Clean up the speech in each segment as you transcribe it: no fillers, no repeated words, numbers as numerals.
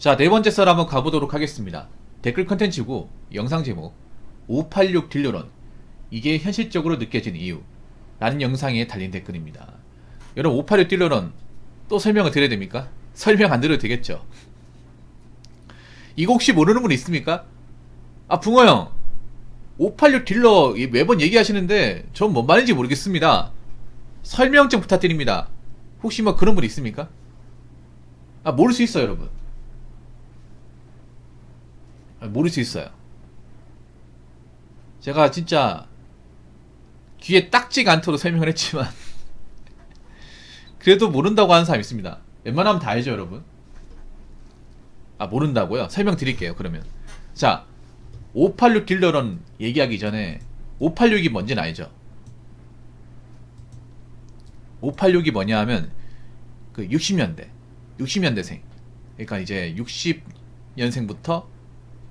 자, 네 번째 썰 한번 가보도록 하겠습니다. 댓글 컨텐츠고 영상 제목 586 딜러런 이게 현실적으로 느껴진 이유 라는 영상에 달린 댓글입니다. 여러분 586 딜러런 또 설명을 드려야 됩니까? 설명 안 드려도 되겠죠. 이거 혹시 모르는 분 있습니까? 아, 붕어형 586 딜러 매번 얘기하시는데 전 뭔 말인지 모르겠습니다. 설명 좀 부탁드립니다. 혹시 뭐 그런 분 있습니까? 아, 모를 수 있어요, 여러분. 모를 수 있어요. 제가 진짜 귀에 딱지가 않도록 설명을 했지만 그래도 모른다고 하는 사람 있습니다. 웬만하면 다 알죠, 여러분. 아, 모른다고요? 설명드릴게요, 그러면. 자, 586 딜러런 얘기하기 전에 586이 뭔지는 알죠? 586이 뭐냐 하면 그 60년대생, 그러니까 이제 60년생부터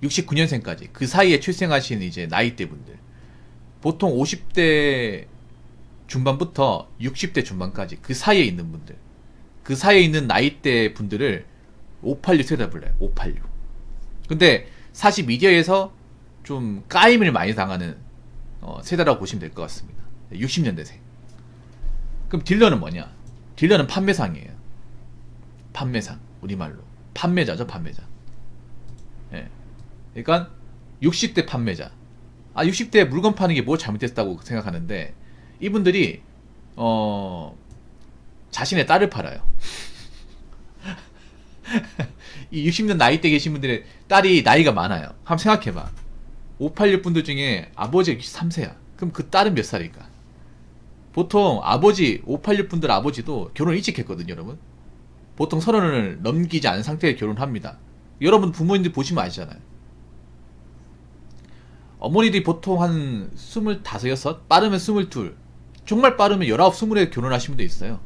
69년생까지 그 사이에 출생하신 이제 나이대 분들, 보통 50대 중반부터 60대 중반까지 그 사이에 있는 분들, 그 사이에 있는 나이대 분들을 586 세대라 불러요. 586. 근데 사실 미디어에서 좀 까임을 많이 당하는 세대라고 보시면 될 것 같습니다. 60년대생. 그럼 딜러는 뭐냐? 딜러는 판매상이에요. 판매상. 우리말로 판매자죠, 판매자. 예. 그러니까 60대 판매자. 아, 60대 물건 파는 게 뭐 잘못됐다고 생각하는데 이분들이 자신의 딸을 팔아요. 이 60년 나이대 계신 분들의 딸이 나이가 많아요. 한번 생각해봐. 586 분들 중에 아버지가 63세야. 그럼 그 딸은 몇 살일까? 보통 아버지, 586 분들 아버지도 결혼 일찍 했거든요, 여러분. 보통 30을 넘기지 않은 상태에 결혼합니다. 여러분 부모님들 보시면 아시잖아요. 어머니들이 보통 한 25, 6, 빠르면 22, 정말 빠르면 19, 20에 결혼하신 분도 있어요.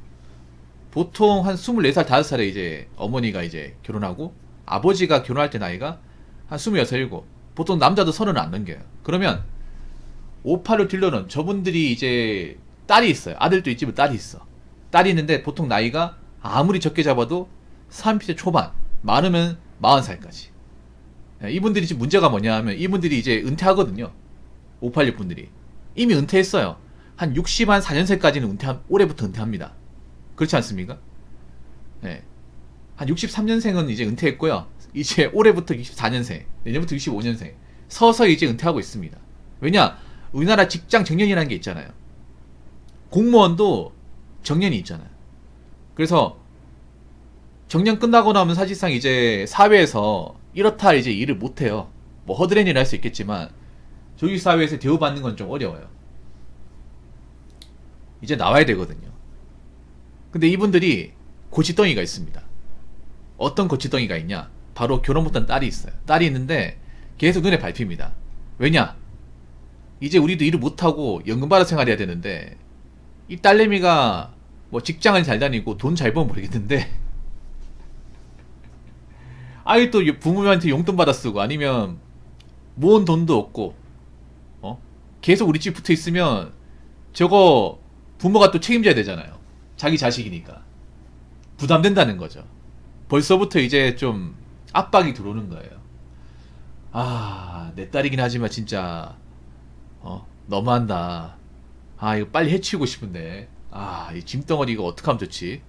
보통 한 24살, 5살에 이제 어머니가 이제 결혼하고 아버지가 결혼할 때 나이가 한 26, 7. 보통 남자도 30은 안 넘겨요. 그러면 586 딜러는 저분들이 이제 딸이 있어요. 아들도 있지만 딸이 있어. 딸이 있는데 보통 나이가 아무리 적게 잡아도 30대 초반, 많으면 40살까지. 이분들이 지금 문제가 뭐냐 하면 이분들이 이제 은퇴하거든요. 586 분들이. 이미 은퇴했어요. 한 60한 4년생까지는 올해부터 은퇴합니다. 그렇지 않습니까? 네. 한 63년생은 이제 은퇴했고요. 이제 올해부터 64년생, 내년부터 65년생. 서서히 이제 은퇴하고 있습니다. 왜냐? 우리나라 직장 정년이라는 게 있잖아요. 공무원도 정년이 있잖아요. 그래서 정년 끝나고 나면 사실상 이제 사회에서 이렇다 이제 일을 못해요. 뭐 허드렛 일을 할 수 있겠지만 조직 사회에서 대우받는 건 좀 어려워요. 이제 나와야 되거든요. 근데 이분들이 고치덩이가 있습니다. 어떤 고치덩이가 있냐? 바로 결혼 못한 딸이 있어요. 딸이 있는데 계속 눈에 밟힙니다. 왜냐? 이제 우리도 일을 못하고 연금 받아 생활해야 되는데 이 딸내미가 뭐 직장을 잘 다니고 돈 잘 벌면 모르겠는데 아이 또 부모님한테 용돈 받아 쓰고 아니면 모은 돈도 없고 계속 우리 집 붙어 있으면 저거 부모가 또 책임져야 되잖아요. 자기 자식이니까 부담된다는 거죠. 벌써부터 이제 좀 압박이 들어오는 거예요. 아, 내 딸이긴 하지만 진짜 너무한다. 아, 이거 빨리 해치우고 싶은데 아, 이 짐덩어리 이거 어떡하면 좋지?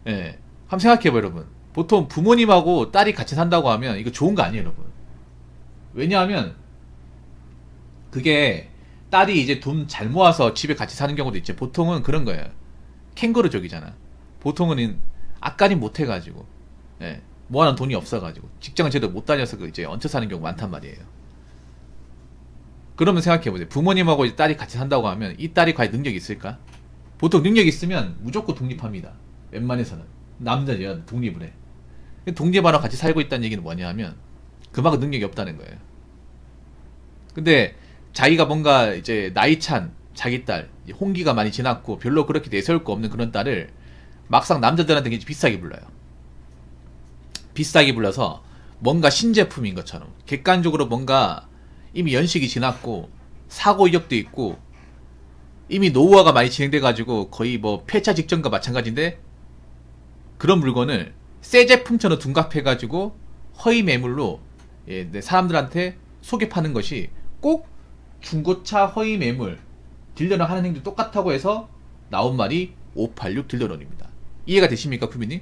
예. 네. 한번 생각해봐요, 여러분. 보통 부모님하고 딸이 같이 산다고 하면 이거 좋은 거 아니에요, 여러분. 왜냐하면 그게 딸이 이제 돈 잘 모아서 집에 같이 사는 경우도 있죠. 보통은 그런 거예요. 캥거루족이잖아. 보통은 악간이 못 해가지고, 예, 모아놓은 돈이 없어가지고 직장을 제대로 못 다녀서 이제 얹혀 사는 경우 많단 말이에요. 그러면 생각해보세요. 부모님하고 이제 딸이 같이 산다고 하면 이 딸이 과연 능력이 있을까? 보통 능력이 있으면 무조건 독립합니다. 웬만해서는 남자 여자 독립을 해. 독립하러 같이 살고 있다는 얘기는 뭐냐 하면 그만큼 능력이 없다는 거예요. 근데 자기가 뭔가 이제 나이 찬 자기 딸, 홍기가 많이 지났고 별로 그렇게 내세울 거 없는 그런 딸을 막상 남자들한테 굉장히 비싸게 불러요. 비싸게 불러서 뭔가 신제품인 것처럼 객관적으로 뭔가 이미 연식이 지났고 사고 이력도 있고 이미 노후화가 많이 진행돼가지고 거의 뭐 폐차 직전과 마찬가지인데 그런 물건을 새 제품처럼 둔갑해가지고 허위 매물로 사람들한테 속여 파는 것이 꼭 중고차 허위 매물 딜러랑 하는 행동 똑같다고 해서 나온 말이 586 딜러론입니다. 이해가 되십니까, 쿠비님?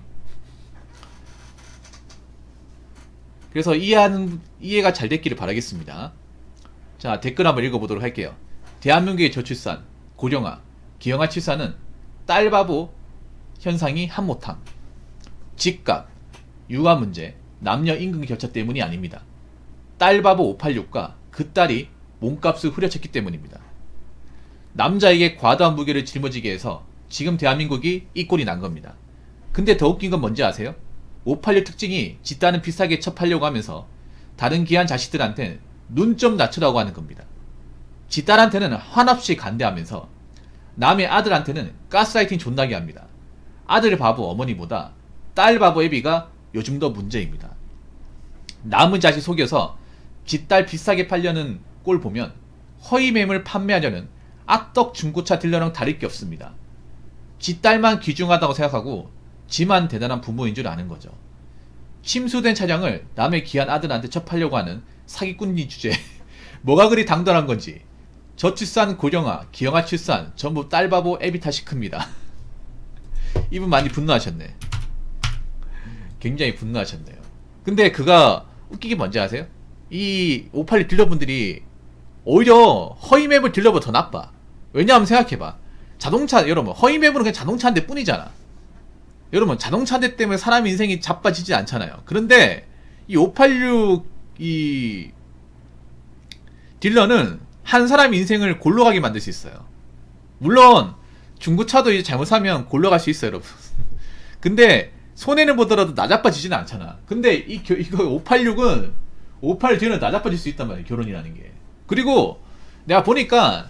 그래서 이해가 잘 됐기를 바라겠습니다. 자, 댓글 한번 읽어보도록 할게요. 대한민국의 저출산, 고령화, 기형아 출산은 딸바보 현상이 한모탐, 집값, 육아 문제, 남녀 임금 격차 때문이 아닙니다. 딸바보 586과 그 딸이 몸값을 후려쳤기 때문입니다. 남자에게 과도한 무게를 짊어지게 해서 지금 대한민국이 이 꼴이 난 겁니다. 근데 더 웃긴 건 뭔지 아세요? 586 특징이 지 딸은 비싸게 첩하려고 하면서 다른 귀한 자식들한테는 눈 좀 낮추라고 하는 겁니다. 지 딸한테는 한없이 간대하면서 남의 아들한테는 가스라이팅 존나게 합니다. 아들 바보 어머니보다 딸 바보 애비가 요즘 더 문제입니다. 남의 자식 속여서 지 딸 비싸게 팔려는 꼴 보면 허위 매물 판매하려는 악덕 중고차 딜러랑 다를 게 없습니다. 지 딸만 귀중하다고 생각하고 지만 대단한 부모인 줄 아는 거죠. 침수된 차량을 남의 귀한 아들한테 첩하려고 하는 사기꾼이 주제. 뭐가 그리 당돌한 건지. 저출산 고령화, 기형아 출산 전부 딸바보 애비 탓이 큽니다. 이분 많이 분노하셨네. 굉장히 분노하셨네요. 근데 그가 웃기게 뭔지 아세요? 이 586 딜러분들이 오히려 허위 매물 딜러보다 더 나빠. 왜냐하면 생각해봐. 자동차, 여러분, 허위 매물은 그냥 자동차 한 대 뿐이잖아. 여러분, 자동차 한 대 때문에 사람 인생이 자빠지지 않잖아요. 그런데 이 586 이 딜러는 한 사람 인생을 골로 가게 만들 수 있어요. 물론 중고차도 이제 잘못 사면 골로 갈 수 있어요, 여러분. 근데 손해는 보더라도 나자빠지지는 않잖아. 근데 이거 586은 586 딜러는 나자빠질 수 있단 말이에요, 결혼이라는 게. 그리고 내가 보니까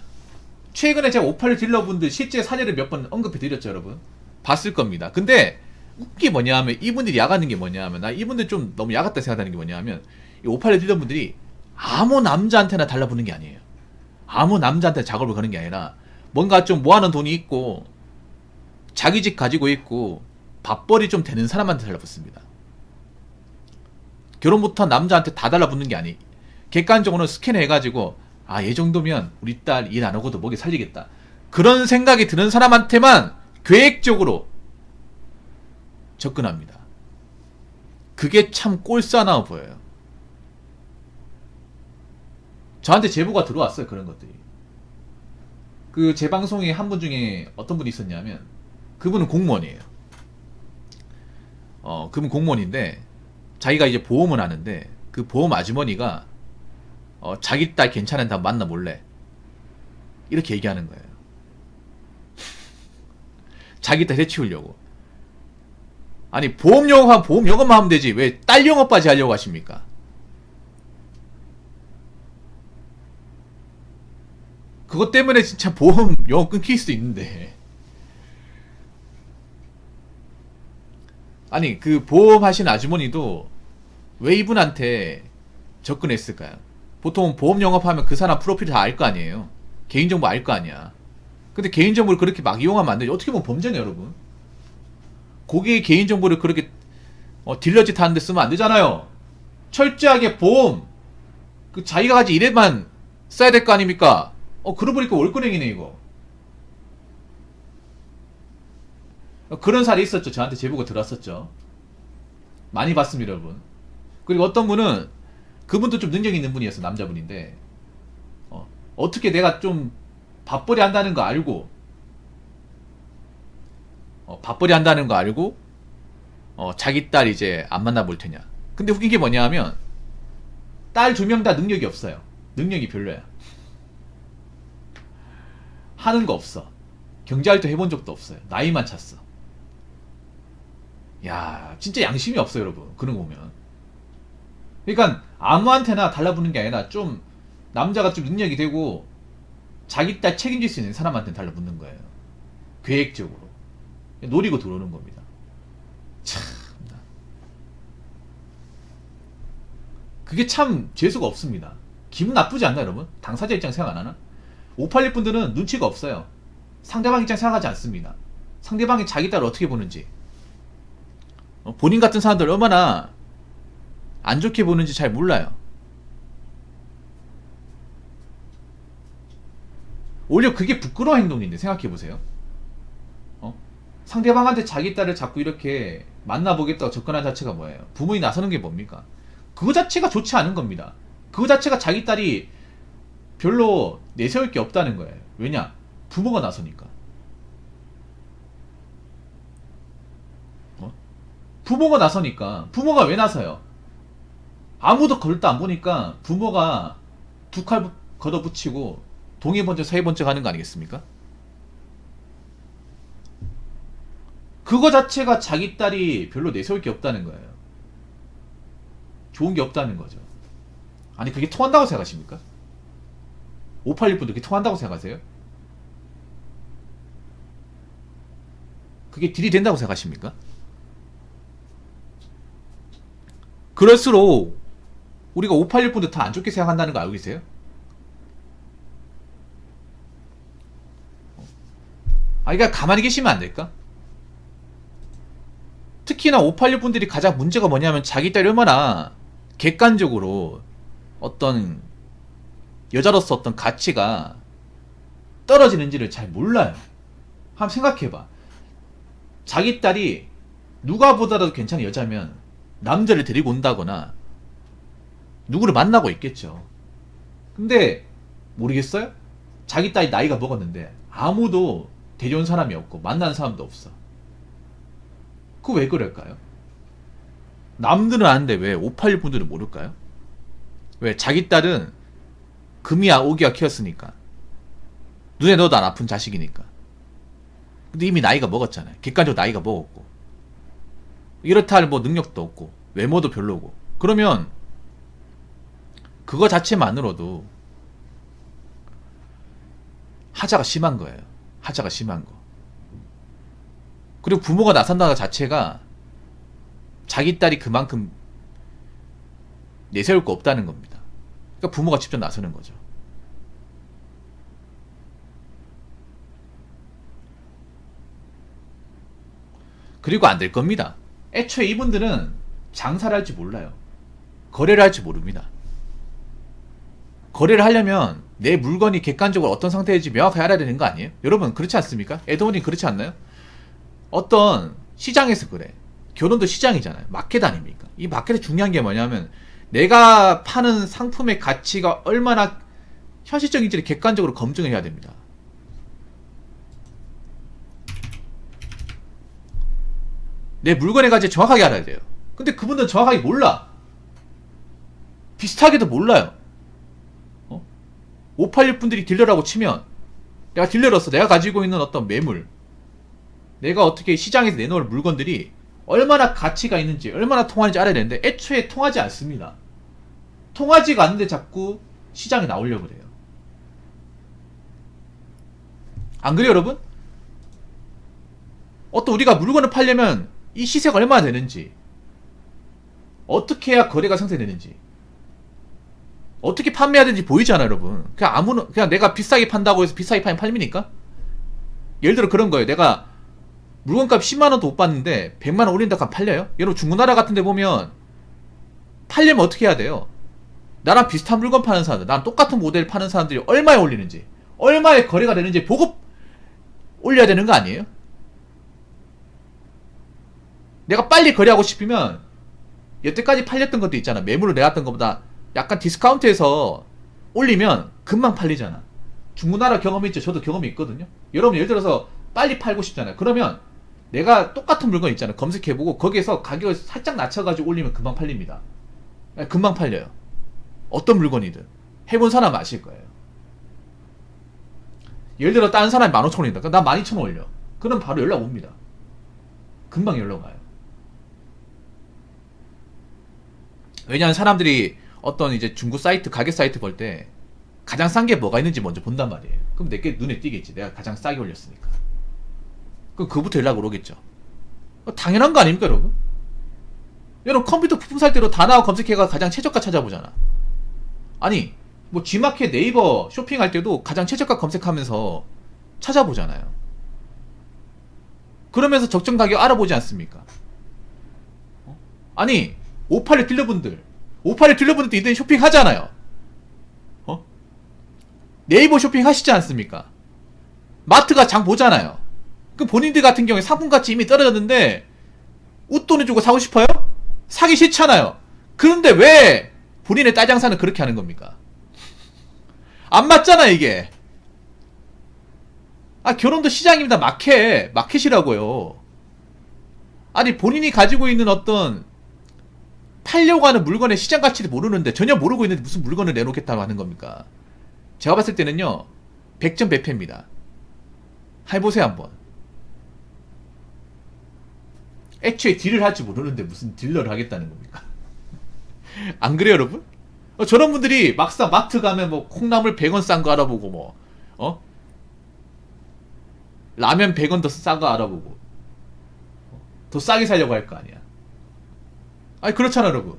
최근에 제가 586 딜러분들 실제 사례를 몇 번 언급해 드렸죠, 여러분. 봤을 겁니다. 근데 웃기 뭐냐 하면 이분들이 야가는 게 뭐냐 하면 나 이분들 좀 너무 야갔다 생각하는 게 뭐냐 하면 이 586 딜러분들이 아무 남자한테나 달라붙는 게 아니에요. 아무 남자한테 작업을 거는 게 아니라 뭔가 좀 모아놓은 돈이 있고 자기 집 가지고 있고 밥벌이 좀 되는 사람한테 달라붙습니다. 결혼 못한 남자한테 다 달라붙는 게 아니. 객관적으로 스캔해가지고 아, 얘 정도면 우리 딸 일 안 하고도 먹여 살리겠다. 그런 생각이 드는 사람한테만 계획적으로 접근합니다. 그게 참 꼴싸나워 보여요. 저한테 제보가 들어왔어요. 그런 것들이. 그 제 방송에 한 분 중에 어떤 분이 있었냐면 그분은 공무원이에요. 그분 공무원인데 자기가 이제 보험을 하는데 그 보험 아주머니가 자기 딸 괜찮은데 만나 몰래 이렇게 얘기하는 거예요. 자기 딸 해치우려고. 아니 보험 영업하면 보험 영업만 하면 되지 왜 딸 영업까지 하려고 하십니까? 그것 때문에 진짜 보험 영업 끊길 수도 있는데. 아니 그 보험 하신 아주머니도 왜 이분한테 접근했을까요? 보통 보험 영업하면 그 사람 프로필 다 알 거 아니에요. 개인정보 알 거 아니야. 근데 개인정보를 그렇게 막 이용하면 안 되죠. 어떻게 보면 범죄네, 여러분. 고객의 개인정보를 그렇게 딜러짓 하는데 쓰면 안 되잖아요. 철저하게 보험 그 자기가 가진 일에만 써야 될 거 아닙니까? 그러고 보니까 월권행이네 이거. 그런 사례 있었죠. 저한테 제보가 들어왔었죠. 많이 봤습니다, 여러분. 그리고 어떤 분은 그분도 좀 능력 있는 분이었어. 남자분인데 어떻게 내가 좀 밥벌이 한다는 거 알고 밥벌이 한다는 거 알고 자기 딸 이제 안 만나볼 테냐. 근데 웃긴 게 뭐냐 하면 딸 2명 다 능력이 없어요. 능력이 별로야. 하는 거 없어. 경제활동 해본 적도 없어요. 나이만 찼어. 야, 진짜 양심이 없어요, 여러분. 그런 거 보면. 그러니까 아무한테나 달라붙는 게 아니라 좀 남자가 좀 능력이 되고 자기 딸 책임질 수 있는 사람한테 달라붙는 거예요. 계획적으로. 노리고 들어오는 겁니다. 참. 그게 참 재수가 없습니다. 기분 나쁘지 않나, 여러분? 당사자 입장 생각 안 하나? 586 분들은 눈치가 없어요. 상대방 입장 생각하지 않습니다. 상대방이 자기 딸을 어떻게 보는지. 본인 같은 사람들 얼마나 안 좋게 보는지 잘 몰라요. 오히려 그게 부끄러운 행동인데 생각해보세요. 상대방한테 자기 딸을 자꾸 이렇게 만나보겠다고 접근한 자체가 뭐예요? 부모님 나서는 게 뭡니까? 그거 자체가 좋지 않은 겁니다. 그거 자체가 자기 딸이 별로 내세울 게 없다는 거예요. 왜냐? 부모가 나서니까. 부모가 나서니까. 부모가 왜 나서요? 아무도 걸도 안 보니까 부모가 두 칼 걷어붙이고 동해 번쩍 서해 번쩍 하는 거 아니겠습니까? 그거 자체가 자기 딸이 별로 내세울 게 없다는 거예요. 좋은 게 없다는 거죠. 아니 그게 통한다고 생각하십니까? 586분들 그게 통한다고 생각하세요? 그게 딜이 된다고 생각하십니까? 그럴수록 우리가 586분들 다 안 좋게 생각한다는 거 알고 계세요? 그러니까 가만히 계시면 안 될까? 특히나 586분들이 가장 문제가 뭐냐면 자기 딸이 얼마나 객관적으로 어떤 여자로서 어떤 가치가 떨어지는지를 잘 몰라요. 한번 생각해봐. 자기 딸이 누가 보더라도 괜찮은 여자면 남자를 데리고 온다거나 누구를 만나고 있겠죠. 근데 모르겠어요? 자기 딸이 나이가 먹었는데 아무도 데려온 사람이 없고 만나는 사람도 없어. 그거 왜 그럴까요? 남들은 아는데 왜 586분들은 모를까요? 왜? 자기 딸은 금이야 오기야 키웠으니까. 눈에 넣어도 안 아픈 자식이니까. 근데 이미 나이가 먹었잖아요. 객관적으로 나이가 먹었고 이렇다 할 뭐 능력도 없고 외모도 별로고. 그러면 그거 자체만으로도 하자가 심한 거예요. 하자가 심한 거. 그리고 부모가 나선다는 자체가 자기 딸이 그만큼 내세울 거 없다는 겁니다. 그러니까 부모가 직접 나서는 거죠. 그리고 안 될 겁니다. 애초에 이분들은 장사를 할지 몰라요. 거래를 할지 모릅니다. 거래를 하려면 내 물건이 객관적으로 어떤 상태인지 명확하게 알아야 되는 거 아니에요? 여러분 그렇지 않습니까? 에드원님 그렇지 않나요? 어떤 시장에서 그래. 결혼도 시장이잖아요. 마켓 아닙니까? 이 마켓에 중요한 게 뭐냐면 내가 파는 상품의 가치가 얼마나 현실적인지를 객관적으로 검증을 해야 됩니다. 내 물건의 가치 정확하게 알아야 돼요. 근데 그분들은 정확하게 몰라. 비슷하게도 몰라요. 586분들이 딜러라고 치면 내가 딜러로서 내가 가지고 있는 어떤 매물, 내가 어떻게 시장에서 내놓을 물건들이 얼마나 가치가 있는지 얼마나 통하는지 알아야 되는데 애초에 통하지 않습니다. 통하지가 않는데 자꾸 시장에 나오려고 그래요. 안 그래요 여러분? 어떤 우리가 물건을 팔려면 이 시세가 얼마나 되는지, 어떻게 해야 거래가 상쇄되는지, 어떻게 판매해야 되는지 보이잖아 여러분. 그냥 내가 비싸게 판다고 해서 비싸게 팔립니까? 예를 들어 그런 거예요. 내가 물건값 10만원도 못 받는데 100만원 올린다고 하면 팔려요? 여러분 중고나라 같은 데 보면 팔려면 어떻게 해야 돼요? 나랑 비슷한 물건 파는 사람들, 나랑 똑같은 모델 파는 사람들이 얼마에 올리는지, 얼마에 거래가 되는지 보고 올려야 되는 거 아니에요? 내가 빨리 거래하고 싶으면 여태까지 팔렸던 것도 있잖아. 매물을 내놨던 것보다 약간 디스카운트해서 올리면 금방 팔리잖아. 중고나라 경험이 있죠. 저도 경험이 있거든요. 여러분 예를 들어서 빨리 팔고 싶잖아요. 그러면 내가 똑같은 물건 있잖아요. 검색해보고 거기에서 가격을 살짝 낮춰가지고 올리면 금방 팔립니다. 금방 팔려요. 어떤 물건이든. 해본 사람은 아실 거예요. 예를 들어 다른 사람이 15,000원이다. 그럼 나 12,000원 올려. 그럼 바로 연락 옵니다. 금방 연락 와요. 왜냐하면 사람들이 어떤 이제 중고 사이트, 가게 사이트 볼 때 가장 싼 게 뭐가 있는지 먼저 본단 말이에요. 그럼 내게 눈에 띄겠지. 내가 가장 싸게 올렸으니까. 그럼 그부터 연락을 오겠죠. 당연한 거 아닙니까 여러분? 여러분 컴퓨터 부품 살 때로 다나와 검색해가 가장 최저가 찾아보잖아. 아니 뭐 G마켓, 네이버 쇼핑할 때도 가장 최저가 검색하면서 찾아보잖아요. 그러면서 적정 가격 알아보지 않습니까? 아니 586 딜러분들 586 딜러분들도 인터넷 쇼핑 하잖아요. 네이버 쇼핑 하시지 않습니까? 마트가 장 보잖아요. 그 본인들 같은 경우에 상품가치 이미 떨어졌는데 웃돈을 주고 사고 싶어요? 사기 싫잖아요. 그런데 왜 본인의 딸 장사는 그렇게 하는 겁니까? 안 맞잖아 이게. 결혼도 시장입니다. 마켓이라고요. 아니 본인이 가지고 있는 어떤 팔려고 하는 물건의 시장 가치를 모르는데, 전혀 모르고 있는데 무슨 물건을 내놓겠다고 하는 겁니까? 제가 봤을 때는요 100점 100패입니다. 해보세요 한번. 애초에 딜을 할지 모르는데 무슨 딜러를 하겠다는 겁니까? 안 그래요 여러분? 저런 분들이 막상 마트 가면 뭐 콩나물 100원 싼 거 알아보고 뭐 라면 100원 더 싼 거 알아보고 더 싸게 살려고 할 거 아니야. 그렇잖아 여러분.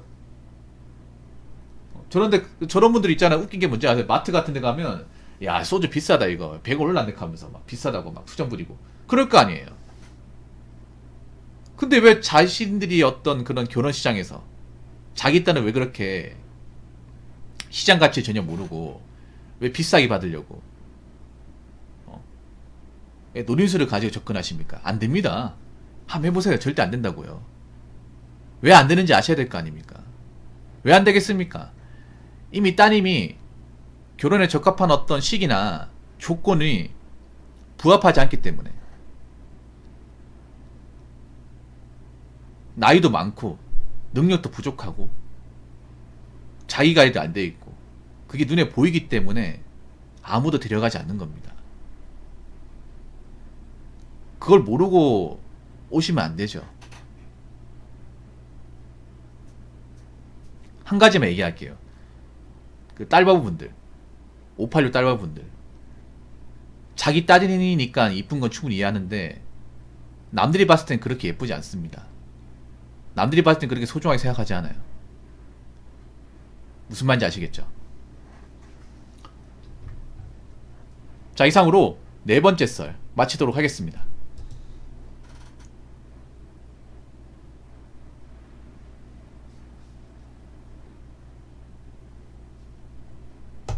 저런 분들 있잖아. 웃긴 게 뭔지 아세요? 마트 같은 데 가면 야 소주 비싸다 이거 100원 올랐네 하면서 막 비싸다고 막 투정 부리고 그럴 거 아니에요. 근데 왜 자신들이 어떤 그런 결혼시장에서 자기 딴을 왜 그렇게 시장 가치 전혀 모르고 왜 비싸게 받으려고 왜 노림수를 가지고 접근하십니까? 안 됩니다. 한번 해보세요. 절대 안 된다고요. 왜 안 되는지 아셔야 될 거 아닙니까? 왜 안 되겠습니까? 이미 따님이 결혼에 적합한 어떤 시기나 조건이 부합하지 않기 때문에, 나이도 많고 능력도 부족하고 자기 관리도 안 돼 있고 그게 눈에 보이기 때문에 아무도 데려가지 않는 겁니다. 그걸 모르고 오시면 안 되죠. 한 가지만 얘기할게요. 그 딸바보분들, 586 딸바보분들, 자기 딸이니까 이쁜 건 충분히 이해하는데 남들이 봤을 땐 그렇게 예쁘지 않습니다. 남들이 봤을 땐 그렇게 소중하게 생각하지 않아요. 무슨 말인지 아시겠죠? 자, 이상으로 네 번째 썰 마치도록 하겠습니다.